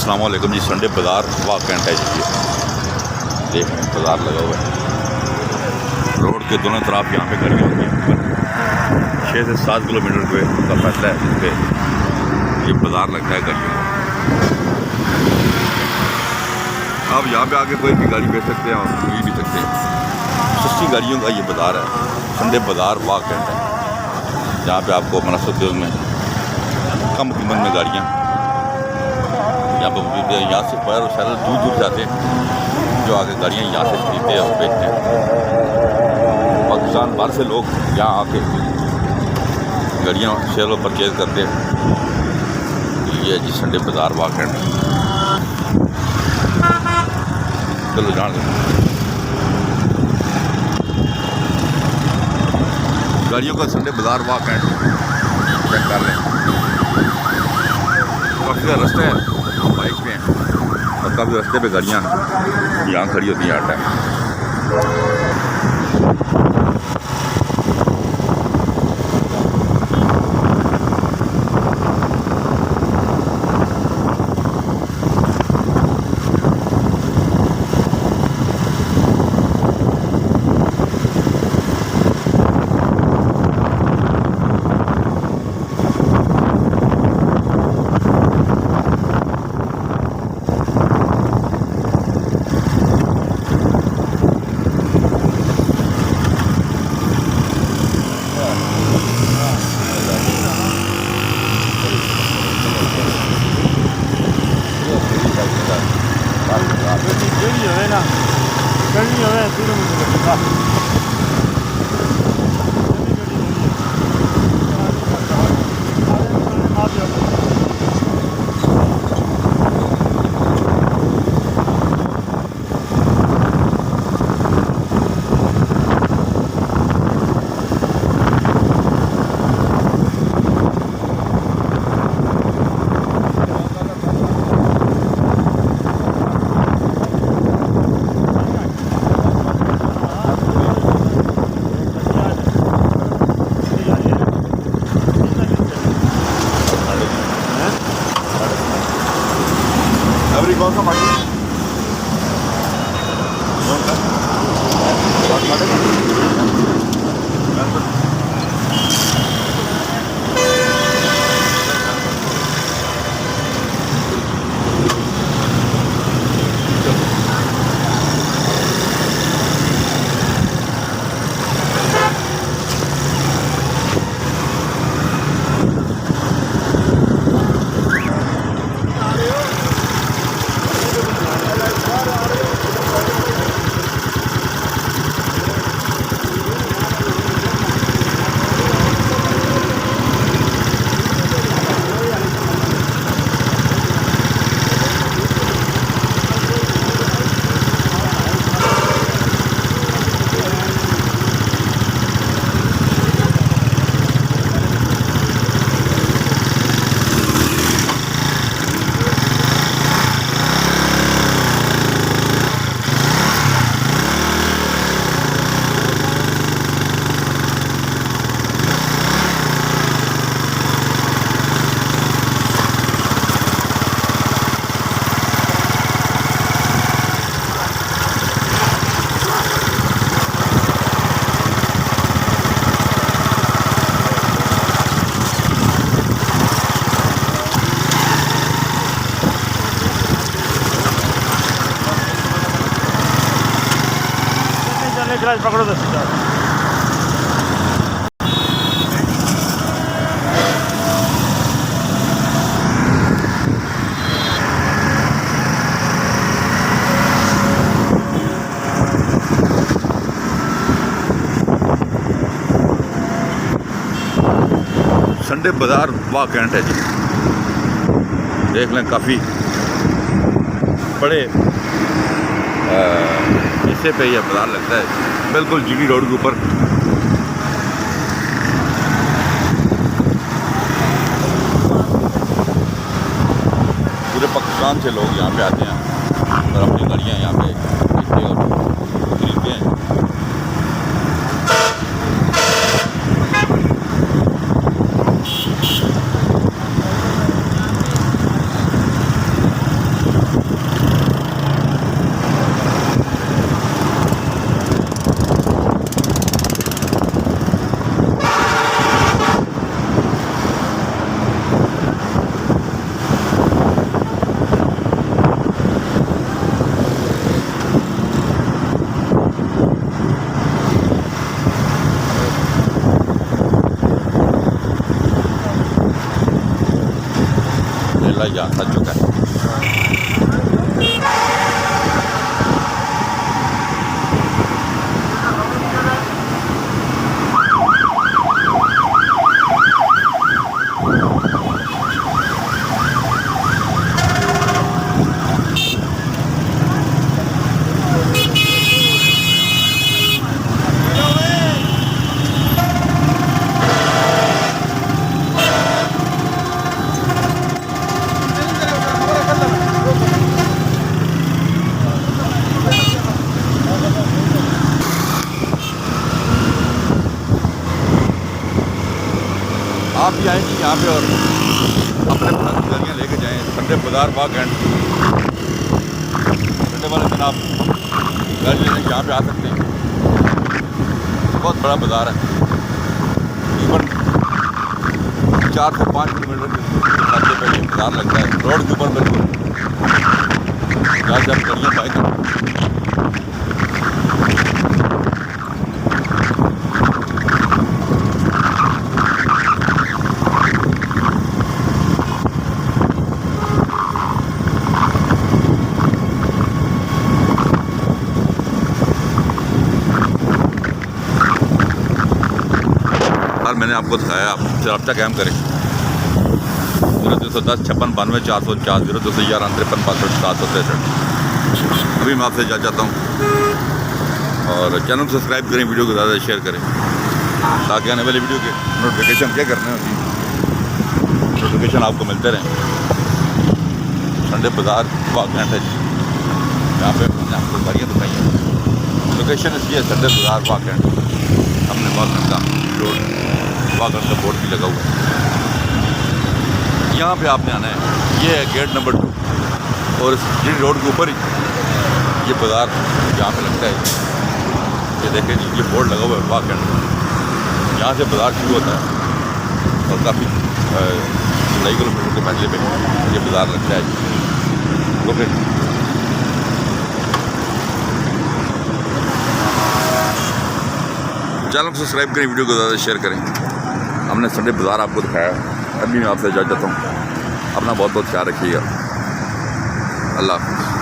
अस्सलाम वालेकुम जी। संडे बाज़ार वाह कैंट है जी। देख बाज़ार लगा हुआ है, रोड के दोनों तरफ यहाँ पे गाड़ियाँ होती हैं। 6 से 7 किलोमीटर का फासला है जिस पे ये बाज़ार लगता है गाड़ियों का। आप यहाँ पे आके कोई भी गाड़ी बेच सकते हैं और खरीद भी सकते हैं। सस्ती गाड़ियों का ये बाज़ार है, संडे बाज़ार वाह कैंट है, जहाँ पे आपको मुनासिब दाम में कम कीमत में गाड़ियाँ यहाँ पर मौजूद है। यहाँ से पैर और शहर दूर दूर जाते हैं जो आके गाड़ियाँ यहाँ से खरीदते हैं और बेचते हैं। पाकिस्तान बाहर से लोग यहाँ आके गाड़ियाँ शेयर और परचेज करते हैं। ये जी संडे बाज़ार वाह कैंट। चलो जान दो, गाड़ियों का संडे बाज़ार वाह कैंट चेक कर लें। काफ़ी रास्ते हैं, बाइक पे हैं और काफ़ी रास्ते पे गाड़ियाँ यहाँ खड़ी होती हैं हर टाइम। कौन सा माटी पकड़ो तो संडे बाज़ार वाह कैंट है जी। देख लें काफ़ी बड़े हिस्से पे यह बाज़ार लगता है, बिल्कुल जीडी रोड के ऊपर। पूरे पाकिस्तान से लोग यहाँ पे आते हैं और अपनी गाड़ियाँ यहाँ पे खरीदते और खरीदते हैं। यहाँ सज चुका है। आप भी आएँ यहाँ पे और अपने गाड़ियाँ लेके जाएँ। संडे बाज़ार बाग एंड संडे वाले दिन आप गाड़ी लेने यहाँ पे आ सकते हैं। बहुत बड़ा बाज़ार है, तकरीबन 4 से 5 किलोमीटर के रास्ते पर ये बाज़ार लगता है, रोड के ऊपर बिल्कुल जहाँ से आप गाड़ियाँ पाएंगे। मैंने आपको दिखाया, आप रब्ता कायम करें 0210 56 92 404 0211 53 62 763। अभी मैं आपसे जा चाहता हूँ और चैनल को सब्सक्राइब करें, वीडियो को ज़्यादा शेयर करें ताकि आने वाली वीडियो के नोटिफिकेशन क्या करने होती है, नोटिफिकेशन आपको मिलते रहें। संडे बाज़ार वाकई है यहाँ पे मैंने आपको गाड़ियाँ दिखाई हैं। लोकेशन इसकी है संडे बाज़ार वाकई, हमने वाकई का रोड वागन का बोर्ड भी लगा हुआ है। यहाँ पे आपने आना है, ये है गेट नंबर 2 और इस रोड के ऊपर ही ये बाज़ार जहाँ पे लगता है, ये देखें जी ये बोर्ड लगा हुआ है वागन। यहाँ से बाज़ार शुरू होता है और काफ़ी 2.5 किलोमीटर के फासले पे ये बाज़ार लगता है। तो फिर चैनल को सब्सक्राइब करें, वीडियो को ज़्यादा शेयर करें। हमने संडे बाज़ार आपको दिखाया, अभी मैं आपसे इजाज़त चाहता हूँ। अपना बहुत बहुत ख्याल रखिएगा। अल्लाह हाफ़िज़।